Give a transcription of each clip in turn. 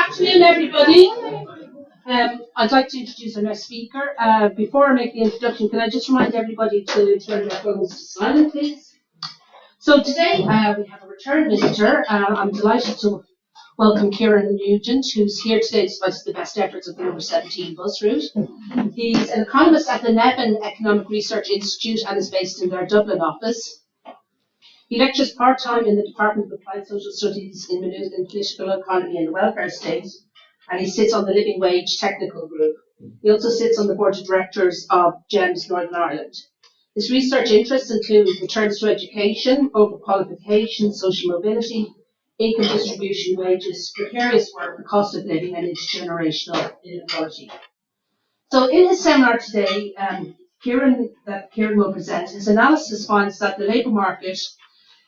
afternoon, everybody. I'd like to introduce our next speaker. Before I make the introduction, can I just remind everybody to turn their phones to silent, please? So today we have a return visitor. I'm delighted to welcome Ciaran Nugent, who's here today despite the best efforts of the number 17 bus route. He's an economist at the Nevin Economic Research Institute and is based in their Dublin office. He lectures part-time in the Department of Applied Social Studies in Political Economy and the Welfare State, and he sits on the Living Wage Technical Group. He also sits on the Board of Directors of GEMS Northern Ireland. His research interests include returns to education, overqualification, social mobility, income distribution, wages, precarious work, the cost of living, and intergenerational inequality. So in his seminar today, Ciaran will present, his analysis finds that the labour market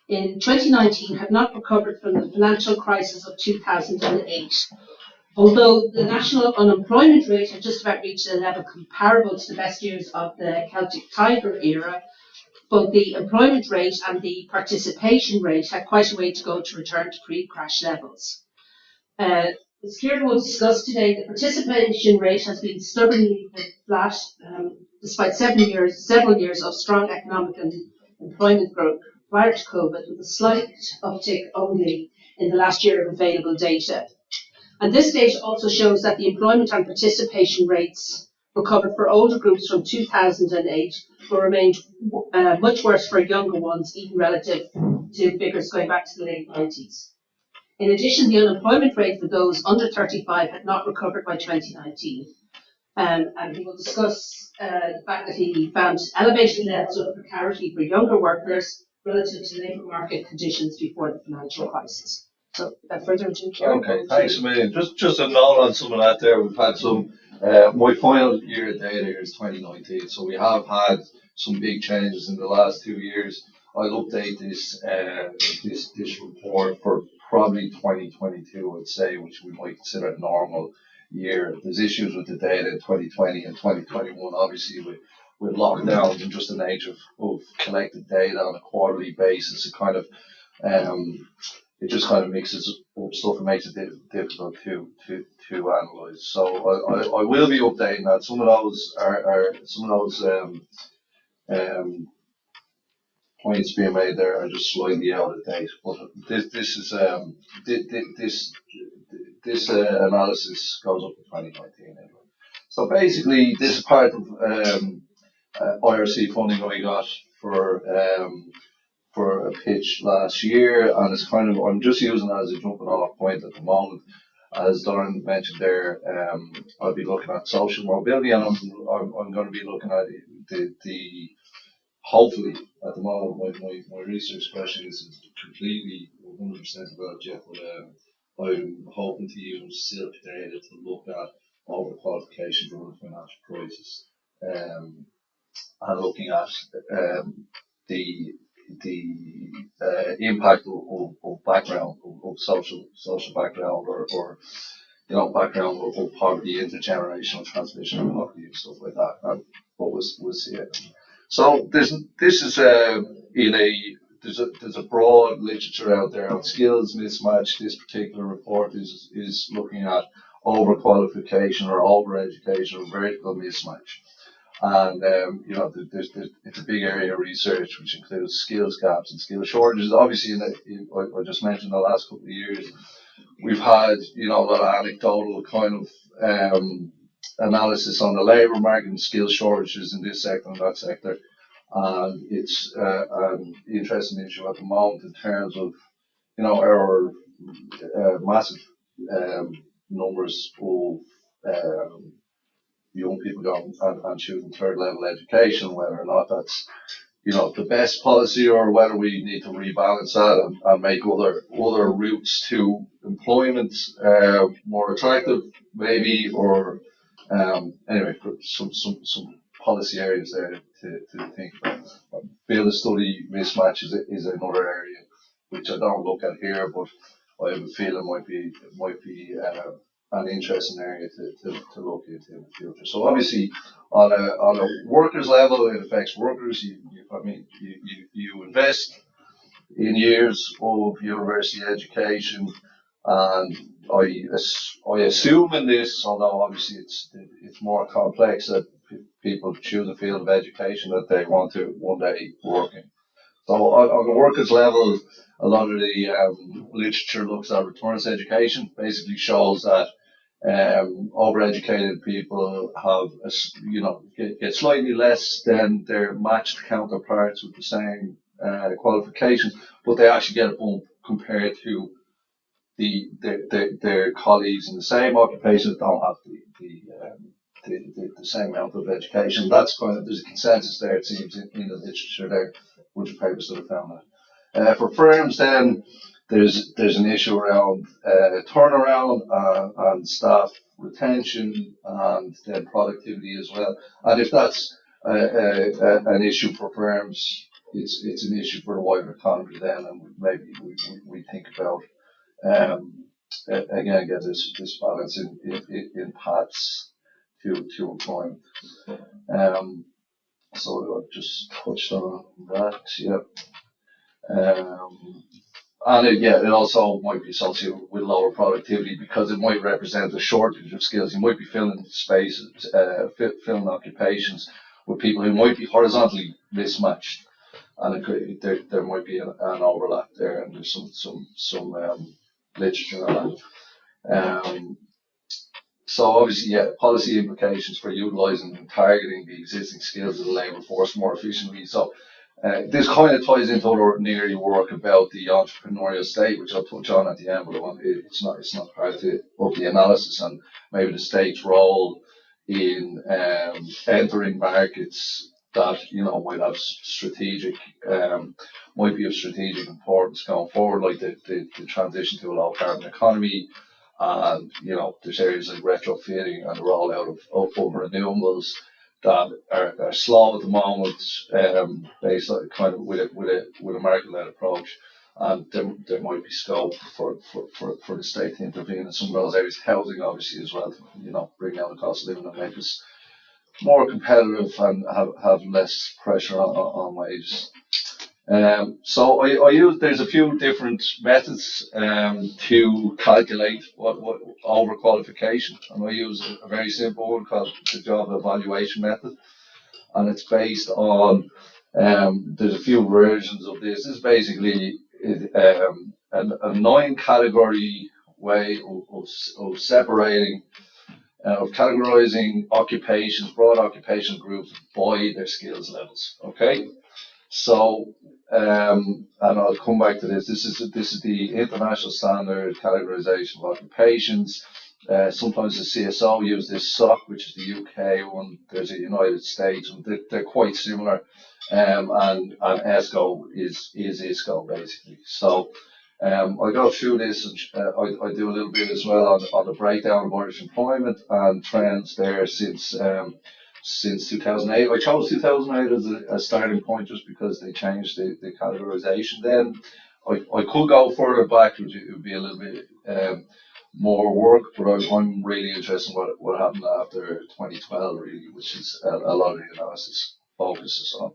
in 2019 had not recovered from the financial crisis of 2008. Although the national unemployment rate had just about reached a level comparable to the best years of the Celtic Tiger era, both the employment rate and the participation rate had quite a way to go to return to pre-crash levels. As Ciaran will discuss today, the participation rate has been stubbornly flat despite several years of strong economic and employment growth prior to COVID, with a slight uptick only in the last year of available data. And this data also shows that the employment and participation rates recovered for older groups from 2008, but remained much worse for younger ones, even relative to figures going back to the late 90s. In addition, the unemployment rate for those under 35 had not recovered by 2019. And he will discuss the fact that he found elevated levels of precarity for younger workers relative to labour market conditions before the financial crisis. So without further ado, Ciaran. Okay, thanks a million. Just a note on some of that there. We've had some, my final year data here is 2019, so we have had some big changes in the last 2 years. I'll update this report for probably 2022, I'd say, which we might consider a normal year. There's issues with the data in 2020 and 2021, obviously with lockdowns and just the nature of collected data on a quarterly basis. It just kind of mixes up stuff and makes it difficult to analyze. So I will be updating that. Some of those points being made there are just slightly out of date. But this analysis goes up to 2019 anyway. So basically, this is part of IRC funding we got for a pitch last year, and it's kind of, I'm just using it as a jumping off point at the moment. As Darren mentioned there, I'll be looking at social mobility, and I'm going to be looking at the hopefully at the moment my research question is completely 100% about Jeff, but I'm hoping to use SILP data to look at overqualification during the financial crisis, and looking at the impact of background, of social background, or background of poverty, intergenerational transmission of poverty and stuff like that. And what we'll see it. So there's a broad literature out there on skills mismatch. This particular report is looking at overqualification or overeducation or vertical mismatch. And it's a big area of research which includes skills gaps and skill shortages. Obviously, I just mentioned the last couple of years, we've had a lot of anecdotal kind of analysis on the labour market and skill shortages in this sector and that sector. And it's an interesting issue at the moment in terms of our massive numbers of young people going and choosing third level education, whether or not that's the best policy or whether we need to rebalance that and make other routes to employment more attractive, maybe, or anyway, some policy areas there to think about. Field of study mismatch is another area which I don't look at here, but I have a feeling might be an interesting area to look into in the future. So obviously, on a workers level, it affects workers. You invest in years of university education, and I assume in this, although obviously it's more complex, that people choose a field of education that they want to one day work in. So on the workers level, a lot of the literature looks at returns education, basically shows that overeducated people have, get slightly less than their matched counterparts with the same qualifications, but they actually get a bump compared to their colleagues in the same occupation that don't have the same amount of education. That's there's a consensus there, it seems, in the literature there, which papers that have found that. For firms, then there's an issue around turnaround and staff retention and then productivity as well. And if that's an issue for firms, it's an issue for the wider economy then, and maybe we think about again get this balance in paths to employment. So I've just touched on that. Yeah. And it also might be associated with lower productivity because it might represent a shortage of skills. You might be filling spaces, filling occupations with people who might be horizontally mismatched, and there might be an overlap there, and there's some literature on that. So obviously, yeah, policy implications for utilising and targeting the existing skills of the labour force more efficiently. So this kind of ties into other NERI work about the entrepreneurial state, which I'll touch on at the end, but it's not part of the analysis, and maybe the state's role in entering markets that might have might be of strategic importance going forward, like the transition to a low carbon economy. And there's areas like retrofitting and the rollout of renewables that are slow at the moment, based on kind of with a market-led approach. And there might be scope for the state to intervene in some of those areas. Housing, obviously, as well. Bring down the cost of living and make us more competitive and have less pressure on wages. So I use, there's a few different methods to calculate what overqualification, and I use a very simple one called the job evaluation method, and it's based on there's a few versions of this. This is basically a 9-category way of separating, of categorizing occupations, broad occupation groups by their skills levels. Okay. So, and I'll come back to this. This is the international standard categorization of occupations. Sometimes the CSO use this SOC, which is the UK one. There's a United States one. They're quite similar. And ESCO is ISCO basically. So, I go through this, and I do a little bit as well on the breakdown of Irish employment and trends there since 2008. I chose 2008 as a starting point just because they changed the categorization then. I could go further back, which it would be a little bit more work, but I'm really interested in what happened after 2012, really, which is a lot of the analysis focuses on.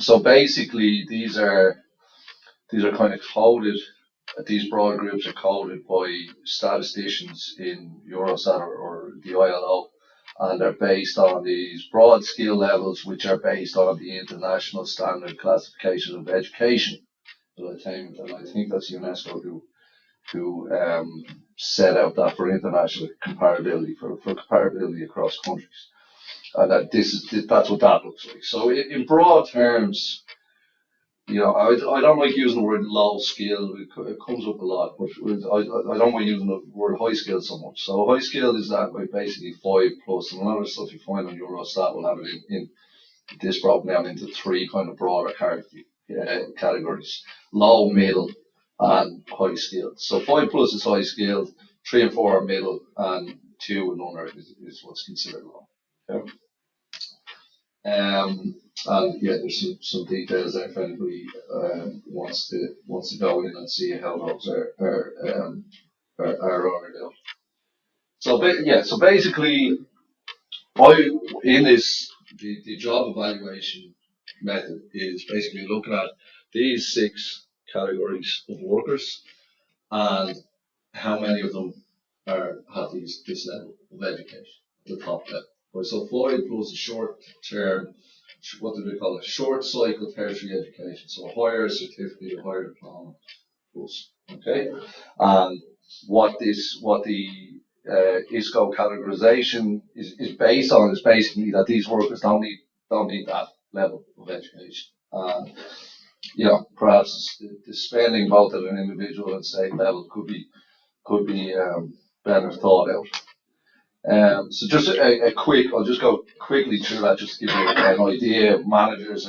So basically, these are kind of coded. These broad groups are coded by statisticians in Eurostat or the ILO, and they're based on these broad skill levels, which are based on the International Standard Classification of Education. And I think that's UNESCO who set out that for international comparability, for comparability across countries. And that's what that looks like. So in broad terms, I don't like using the word low skill. It comes up a lot, but I don't like using the word high skill so much. So high skill is that way basically 5+, and a lot of the stuff you find on Eurostat will have it in this broken down into 3 kind of broader categories: low, middle, and high skilled. So 5+ is high skilled, 3 and 4 are middle, and 2 and under is what's considered low. Okay? And yeah, there's some details there if anybody wants to go in and see how those are ordered out. So basically, the job evaluation method is basically looking at these 6 categories of workers and how many of them have this level of education, the top level? Right, so 5 plus a short term, what do they call it? Short cycle tertiary education. So a higher certificate, a higher diploma plus. Okay, and what the ISCO categorization is based on is basically that these workers don't need that level of education. And perhaps the spending both at an individual and state level could be better thought out. So just I'll just go quickly through that just to give you an idea. Managers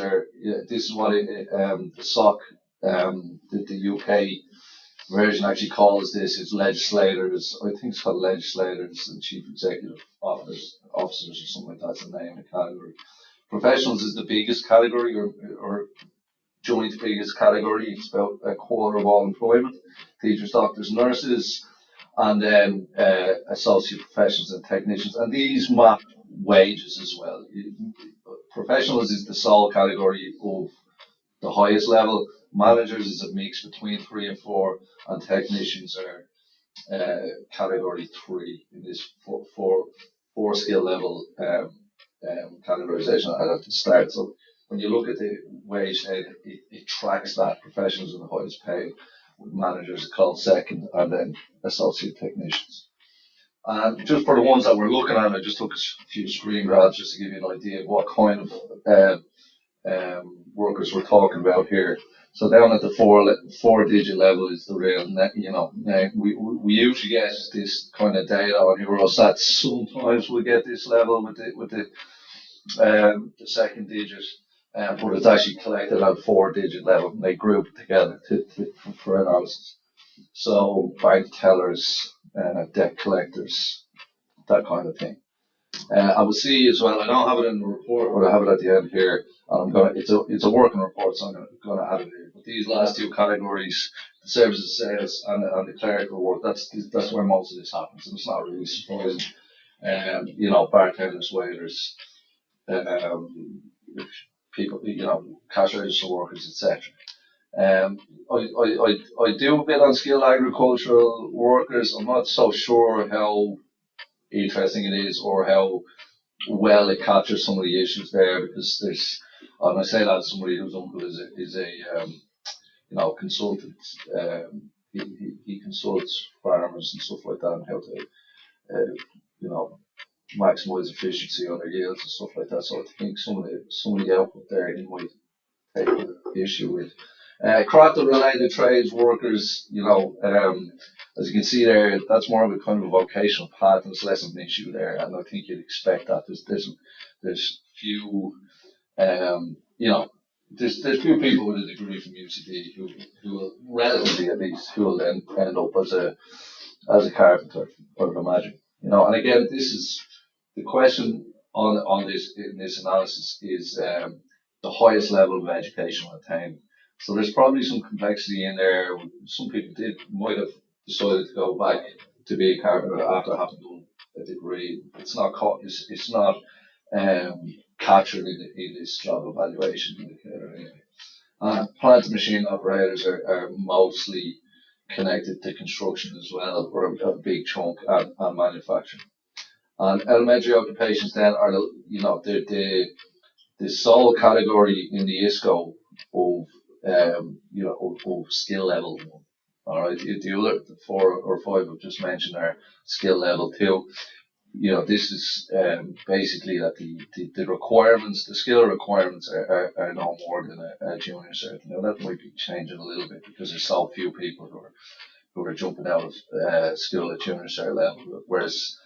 this is what the SOC, the UK version actually calls this. It's legislators. I think it's called legislators and chief executive officers or something like that. That's the name of the category. Professionals is the biggest category or joint biggest category. It's about a quarter of all employment. Teachers, doctors, nurses, and then associate professionals and technicians. And these map wages as well. Professionals is the sole category of the highest level. Managers is a mix between 3 and 4, and technicians are category 3 in this four skill level categorization at the start. So when you look at the wage, it tracks that. Professionals are the highest paid, with managers close second, and then associate technicians. And just for the ones that we're looking at, I just took a few screen grabs just to give you an idea of what kind of workers we're talking about here. So down at the four-digit level is the real, we usually get this kind of data on Eurostat. Sometimes we get this level with the second digit, but it's actually collected at 4-digit level. They group it together for analysis. So bank tellers, debt collectors, that kind of thing. I will see as well. I don't have it in the report, but I have it at the end here. And it's a working report, so I'm going to add it here. But these last two categories, the services, sales, and the clerical work, that's where most of this happens, and it's not really surprising. Bartenders, waiters, people, cash register workers, etc. I do a bit on skilled agricultural workers. I'm not so sure how interesting it is or how well it captures some of the issues there, because and I say that as somebody whose uncle is a consultant. He consults farmers and stuff like that on how to maximize efficiency on their yields and stuff like that. So I think some of the output there he might take issue with. Craft and related trades workers, as you can see there, that's more of a kind of a vocational path, and it's less of an issue there. And I think you'd expect that. There's few, there's few people with a degree from UCD who will relatively at least who will then end up as a carpenter, I would imagine. And again, this is the question on this in this analysis is the highest level of educational attainment. So there's probably some complexity in there. Some people might have decided to go back to be a carpenter after having done a degree. It's not captured in this job evaluation indicator anyway. Plant and machine operators are mostly connected to construction as well, or a big chunk, and manufacturing. And elementary occupations then are the sole category in the ISCO of of skill level 1. All right, the other 4 or 5 I've just mentioned are skill level 2. This is basically that the requirements, the skill requirements are no more than a junior cert. Now that might be changing a little bit because there's so few people who are jumping out of school at junior cert level, whereas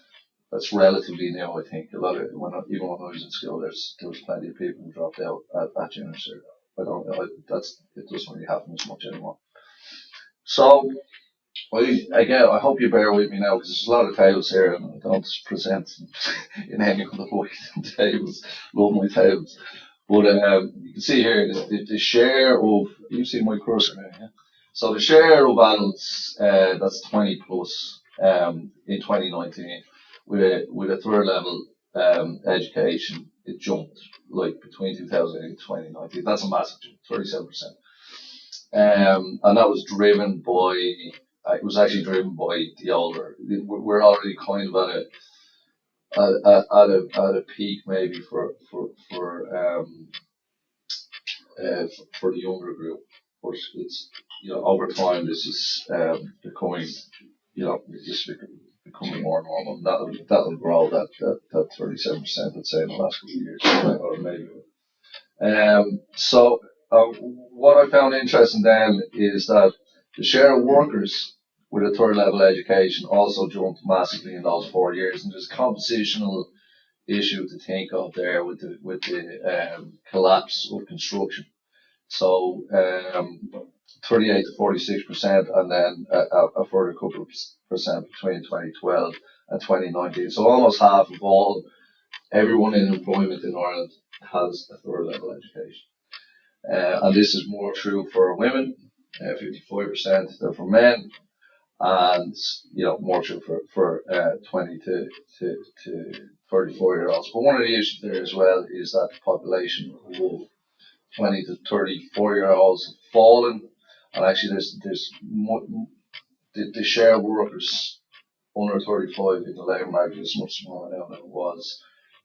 that's relatively new. I think a lot of even when I was in school, there was plenty of people who dropped out at junior cert. I don't know. It doesn't really happen as much anymore. So I hope you bear with me now because there's a lot of tables here, and I don't present in any of the way tables. Love my tables, but you can see here the share of, you see my cursor there, yeah? So the share of adults that's 20 plus in 2019 with a third level education, it jumped like between 2008 and 2019. That's a massive jump, 37%. And that was driven by it was actually driven by the older. We're already kind of at a peak maybe for the younger group, but it's over time this is becoming it's becoming more normal. And that'll grow that 37%, let's say, in the last couple of years, or maybe. So what I found interesting then is that the share of workers with a third level education also jumped massively in those 4 years, and there's a compositional issue to think of there with the collapse of construction. So 38 to 46%, and then a further couple of percent between 2012 and 2019. So almost half of everyone in employment in Ireland has a third level education. And this is more true for women, 55% than for men, and more true for 20 to 34-year-olds. But one of the issues there as well is that the population of 20 to 34-year-olds have fallen, and actually there's more, the share of workers under 35 in the labour market is much smaller now than it was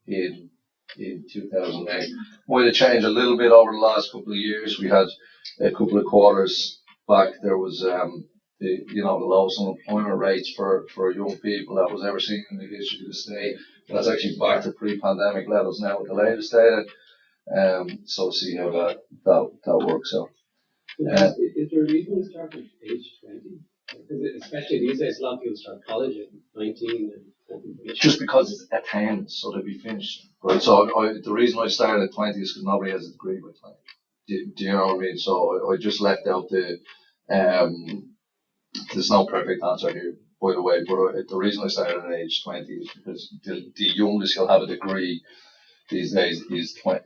in 2008. Might have changed a little bit over the last couple of years. We had a couple of quarters back. There was the lowest unemployment rates for young people that was ever seen in the history of the state. That's actually back to pre-pandemic levels now with the latest data. So see how that works out. Is there a reason to start at age 20? Because especially these days, a lot of people start college at 19 and just because it's at 10, so they'll be finished. Right. So the reason I started at 20 is because nobody has a degree by 20. Do you know what I mean? So I just left out the. There's no perfect answer here, by the way. But the reason I started at age 20 is because the youngest you'll have a degree these days is 20.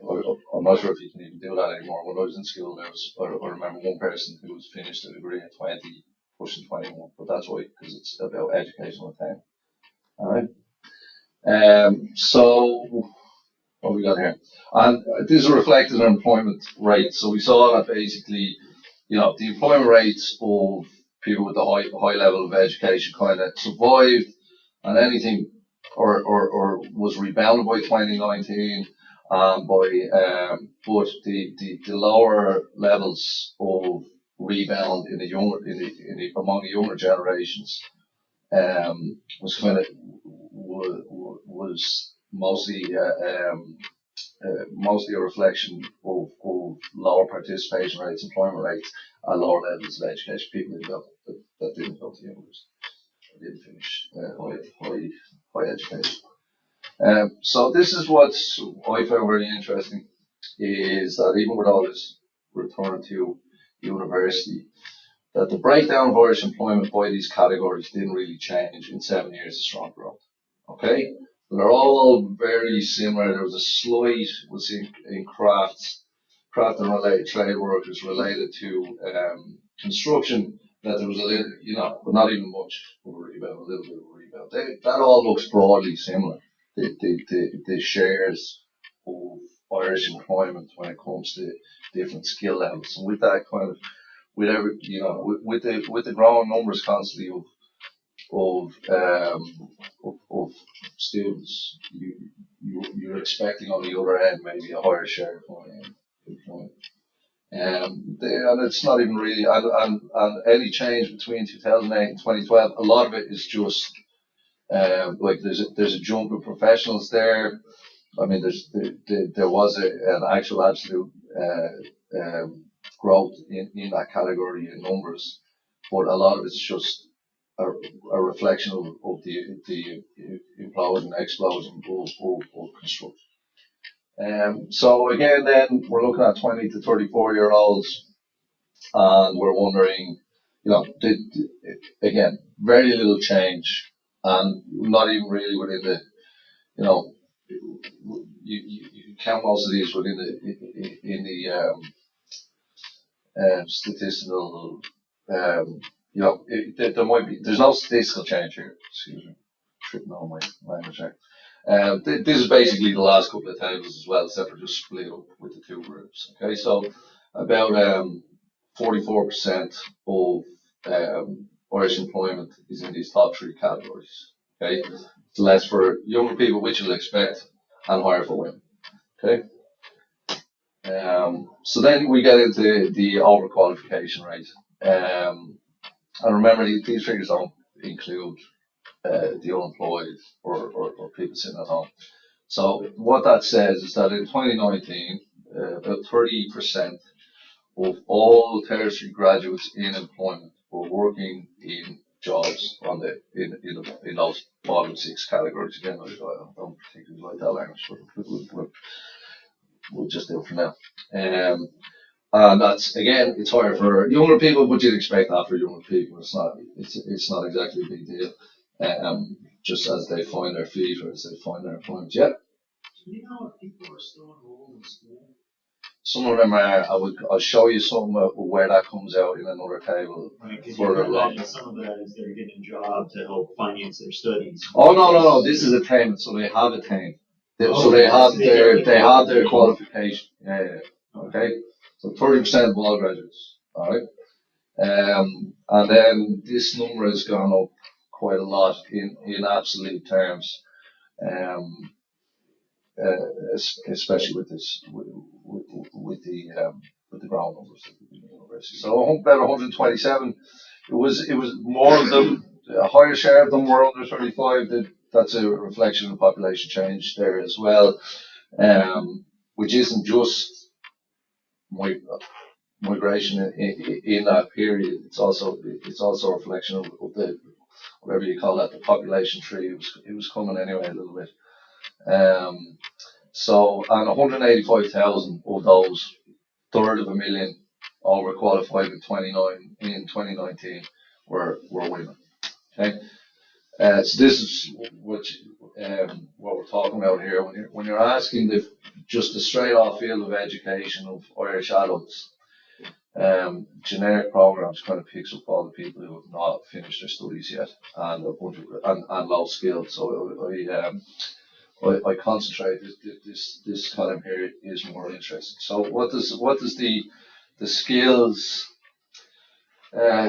I'm not sure if you can even do that anymore. When I was in school, I remember one person who was finished a degree at 20, pushing 21. But that's why, because it's about educational time. All right. So what we got here, and this is reflected in employment rates. So we saw that basically, the employment rates of people with the high level of education kind of survived, and anything or was rebounded by 2019, but the lower levels of rebound in among the younger generations was mostly a reflection of lower participation rates, employment rates, and lower levels of education. People that didn't go to university, didn't finish high education. So this is what I found really interesting, is that even with all this return to university, that the breakdown of Irish employment by these categories didn't really change in 7 years of strong growth. Okay? They're all very similar. There was a slight, we'll see in craft and related trade workers related to construction, that there was a little, but not even much of a rebound, a little bit of a rebound. That all looks broadly similar. The shares of Irish employment when it comes to different skill levels. And with that kind of, with the growing numbers constantly of students, you're expecting on the other end maybe a higher share of employment. And it's not even really, and any change between 2008 and 2012, a lot of it is just like there's a jump of professionals there. I mean, there was an actual absolute growth in that category in numbers, but a lot of it's just a reflection of the implosion, explosion of construction. So again, then we're looking at 20 to 34-year-olds, and we're wondering, again, very little change, and not even really within the, you count most of these within the statistical, there might be, there's no statistical change here. Excuse me, tripping on my language there. This is basically the last couple of tables as well, except for just split up with the two groups. Okay, so about 44% of Irish employment is in these top three categories. Okay, it's less for younger people, which you'll expect, and higher for women. Okay. So then we get into the overqualification rate. And remember, these figures don't include the unemployed or people sitting at home. So what that says is that in 2019, about 30% of all tertiary graduates in employment were working in jobs in those bottom six categories. Again, I don't particularly like that language, but we'll just do it for now. And that's again, it's higher for younger people, but you'd expect that for younger people. It's not exactly a big deal. Just as they find their feet or as they find their employment. Yeah. Do you know if people are still enrolled in school? Some of them are. I'll show you some where that comes out in another table. Right, because you can imagine some of that is they're getting a job to help finance their studies. Oh no! This is attainment, so they have attained. So they have their qualification. Yeah. Okay. So 30% of all graduates. All right. And then this number has gone up quite a lot in absolute terms. Especially with this, with the ground numbers at the university. So about 127. It was more of them. A higher share of them were under 35. That's a reflection of population change there as well, which isn't just migration in that period. It's also a reflection of the whatever you call that, the population tree. It was coming anyway a little bit. So, and 185,000 of those, third of a million, overqualified in 2019 were women. Okay, so this is what we're talking about here. When you're asking just the straight off field of education of Irish adults, generic programs kind of picks up all the people who have not finished their studies yet and and low skilled. So I concentrate. This column here is more interesting. So what does the skills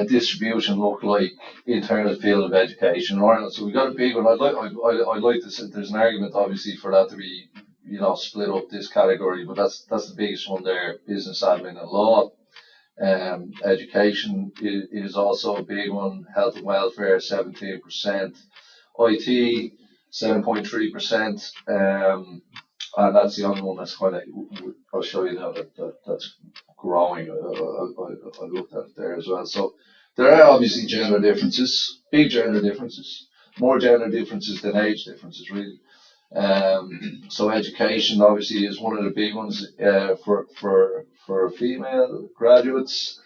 distribution look like in terms of field of education in Ireland? So we got a big one. I'd like to say there's an argument obviously for that to be split up this category, but that's the biggest one there: business, admin, and law. Education is also a big one. Health and welfare, 17%. IT, 7.3%, and that's the only one that's kind of. I'll show you now that's growing. I looked at it there as well. So there are obviously gender differences, big gender differences, more gender differences than age differences, really. So education obviously is one of the big ones for female graduates.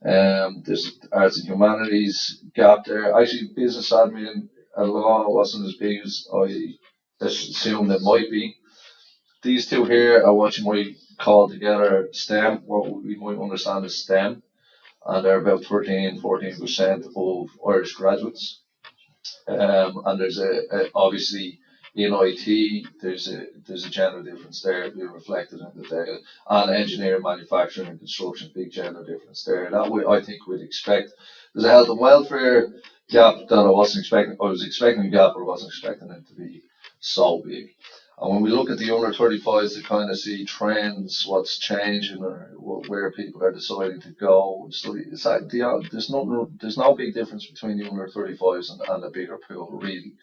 There's arts and humanities gap there. Actually, business admin and law wasn't as big as I assumed it might be. These two here are what you might call together STEM, what we might understand as STEM, and they're about 14% of Irish graduates. And there's obviously in IT there's a gender difference there being reflected in the data, and engineering, manufacturing, and construction, big gender difference there. That I think we'd expect. There's a health and welfare gap that I wasn't expecting. I was expecting a gap, but I wasn't expecting it to be so big. And when we look at the under 35s to kind of see trends, what's changing, or where people are deciding to go and study, there's no big difference between the under 35s and the bigger pool, really.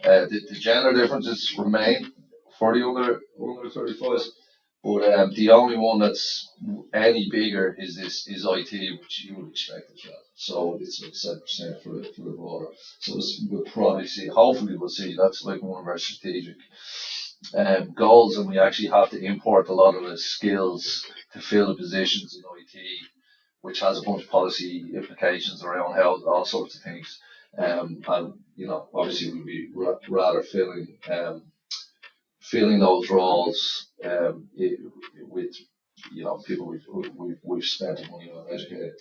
The gender differences remain for the under 35s, but the only one that's any bigger is IT, which you would expect as well. So it's like 7% for the broader. So we'll probably see. Hopefully, we'll see. That's like one of our strategic goals, and we actually have to import a lot of the skills to fill the positions in IT, which has a bunch of policy implications around health, all sorts of things. And obviously we'd be rather filling those roles with people we've spent money on educating.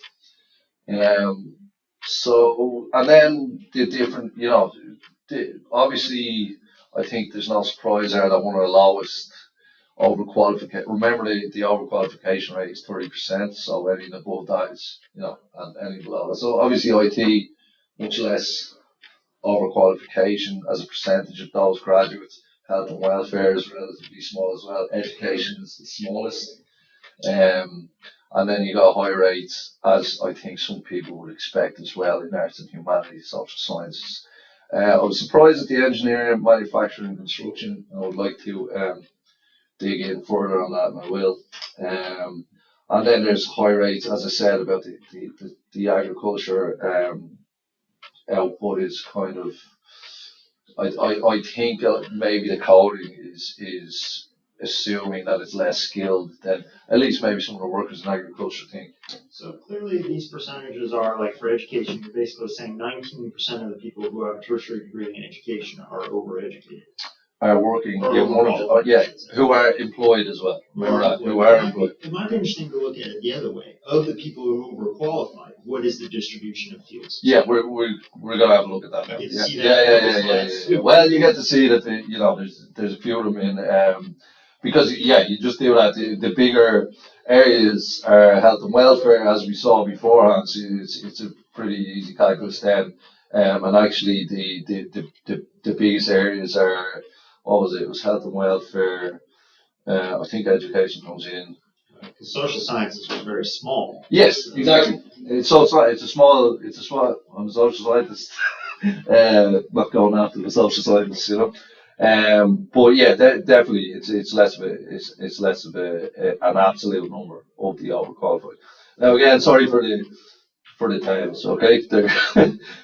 So, and then the different, obviously I think there's no surprise there that one of the lowest overqualification. Remember the overqualification rate is 30%. So anything above that is, and anything below that. So obviously IT much less overqualification as a percentage of those graduates. Health and welfare is relatively small as well. Education is the smallest. And then you got high rates, as I think some people would expect as well, in arts and humanities, social sciences. I was surprised at the engineering, manufacturing, and construction. I would like to dig in further on that, and I will. And then there's high rates, as I said, about the agriculture output is kind of. I think maybe the coding is assuming that it's less skilled than at least maybe some of the workers in agriculture think. So clearly these percentages are like for education, you're basically saying 19% of the people who have a tertiary degree in education are overeducated. Are working, Or who are employed as well. Remember that, who are employed. It might be interesting to look at it the other way. Of the people who are overqualified, what is the distribution of fields? Yeah, we're gonna have a look at that now. Yeah. Well, you get to see that there's a few of them in because you just do that. The bigger areas are health and welfare, as we saw beforehand. So it's a pretty easy calculus then. And actually the biggest areas are, what was it? It was health and welfare. I think education comes in. Because social sciences was very small. Yes, exactly. It's a small. I'm a social scientist. Not going after the social scientists, But yeah, definitely, it's less of an absolute number of the overqualified. Now again, sorry for the titles. Okay,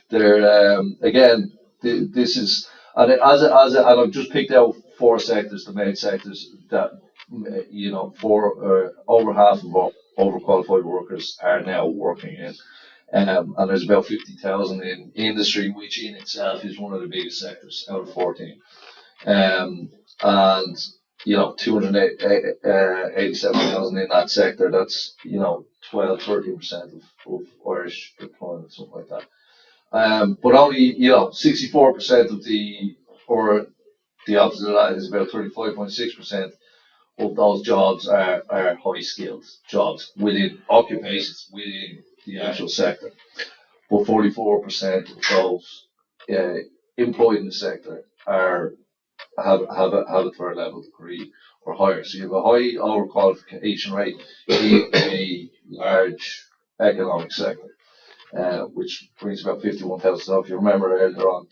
they're again. This is and and I've just picked out four sectors, the main sectors that for over half of our overqualified workers are now working in. And there's about 50,000 in industry, which in itself is one of the biggest sectors out of 14. And 287,000 in that sector. That's 12-13% of Irish employment, something like that. But only 64% of or the opposite of that is about 35.6% of those jobs are high skilled jobs within occupations within the actual sector. But 44% of those employed in the sector have a third level degree or higher. So you have a high overqualification rate in a large economic sector, which brings about 51,000. So if you remember earlier on,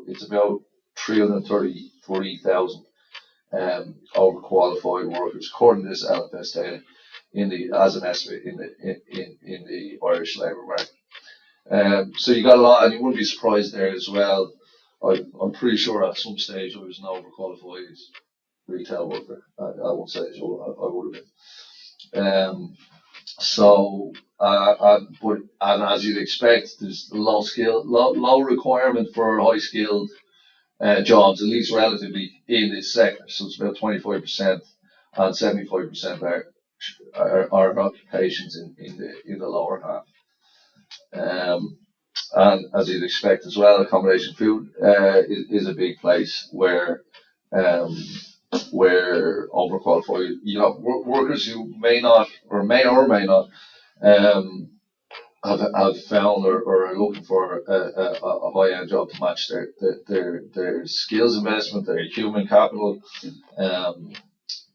it's about 333,000 overqualified workers, according to this LFS data, as an estimate in the Irish labour market. So you got a lot, and you wouldn't be surprised there as well. I'm pretty sure at some stage I was an overqualified retail worker. I won't say so, I would have been. And as you'd expect, there's low requirement for high skilled jobs, at least relatively, in this sector. So it's about 25%, and 75% are occupations in the lower half. And as you'd expect as well, accommodation, food is a big place where overqualified, workers who may or may not have found or are looking for a high end job to match their skills investment, their human capital.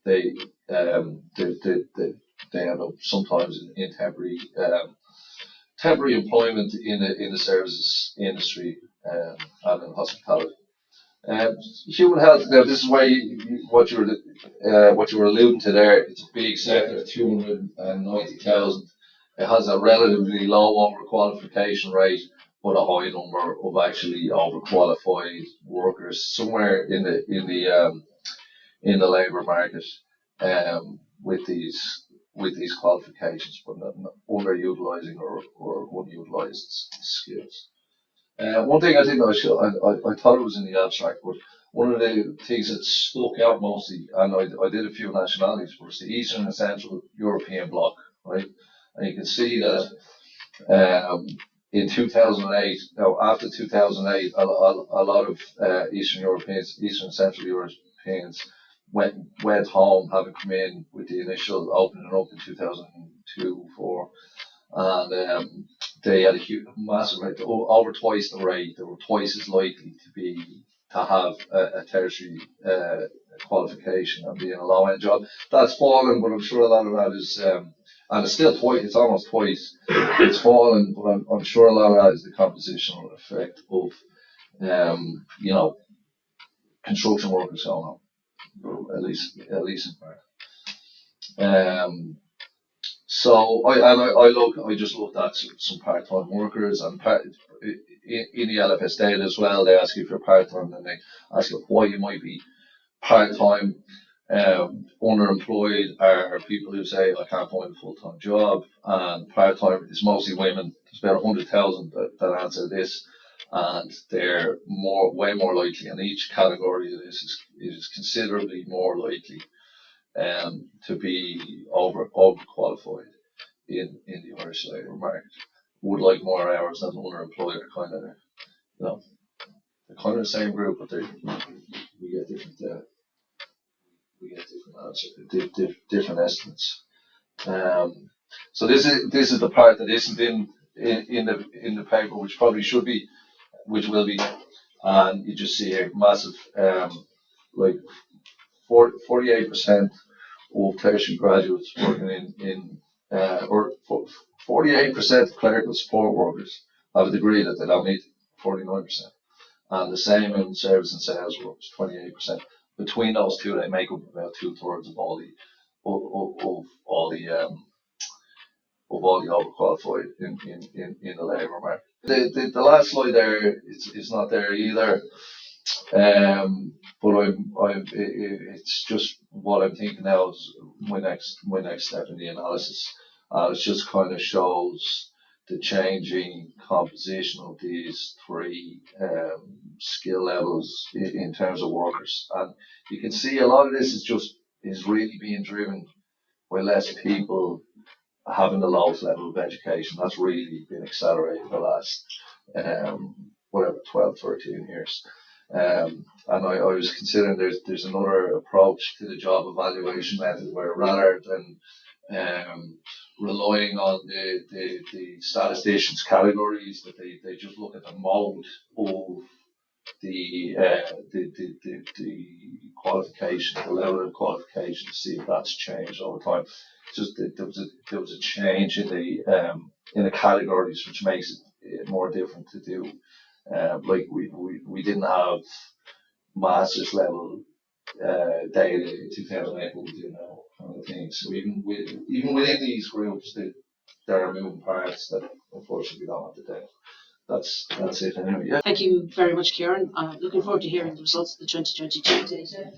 They end up sometimes in temporary employment in the services industry and in hospitality. Human health. Now, this is where what you were alluding to there. It's a big sector, 290,000. It has a relatively low overqualification rate, but a high number of actually overqualified workers somewhere in the labour market with these qualifications, but not underutilising or unutilised skills. One thing I think I thought it was in the abstract, but one of the things that stuck out mostly, and I did a few nationalities, was the Eastern and Central European bloc, right? And you can see that in 2008, now after 2008, a lot of Eastern and Central Europeans went home, having come in with the initial opening up in 2002, 4, and they had a huge, massive rate, over twice the rate. They were twice as likely to have a tertiary qualification and be in a low-end job. That's fallen, but I'm sure a lot of that is, and it's still twice. It's almost twice. It's fallen, but I'm sure a lot of that is the compositional effect of, construction workers going on, at least in part. So I just looked at some part-time workers, and in the LFS data as well, they ask you if you're part-time, and they ask you why you might be part-time. Underemployed are people who say, I can't find a full-time job, and part-time is mostly women. There's about 100,000 that answer this, and they're way more likely, and each category of this is considerably more likely to be overqualified in the Irish labour market. Would like more hours than underemployed are kind of, they're kind of the same group, but we get different answers, different estimates. So this is the part that isn't in the paper, which probably should be, which will be, and you just see a massive, like 48% of tertiary graduates working or 48% of clerical support workers have a degree that they don't need, 49%. And the same in service and sales workers, 28%. Between those two, they make up about 2/3 of all the overqualified in the labour market. The last slide there is not there either. But it's just what I'm thinking now is my next step in the analysis. It just kind of shows the changing composition of these three skill levels in terms of workers, and you can see a lot of this is really being driven by less people having the lowest level of education. That's really been accelerated the last 12, 13 years. And I was considering there's another approach to the job evaluation method, where rather than relying on the statisticians' categories, that they just look at the mode of the qualification, the level of qualification, to see if that's changed over time. Just there was a change in the categories, which makes it more different to do. Like we didn't have master's level data in 2008, but we do now, kind of thing. So even within these groups, there are moving parts that unfortunately we don't have the data. That's it anyway. Yeah. Thank you very much, Ciaran. Looking forward to hearing the results of the 2022 data.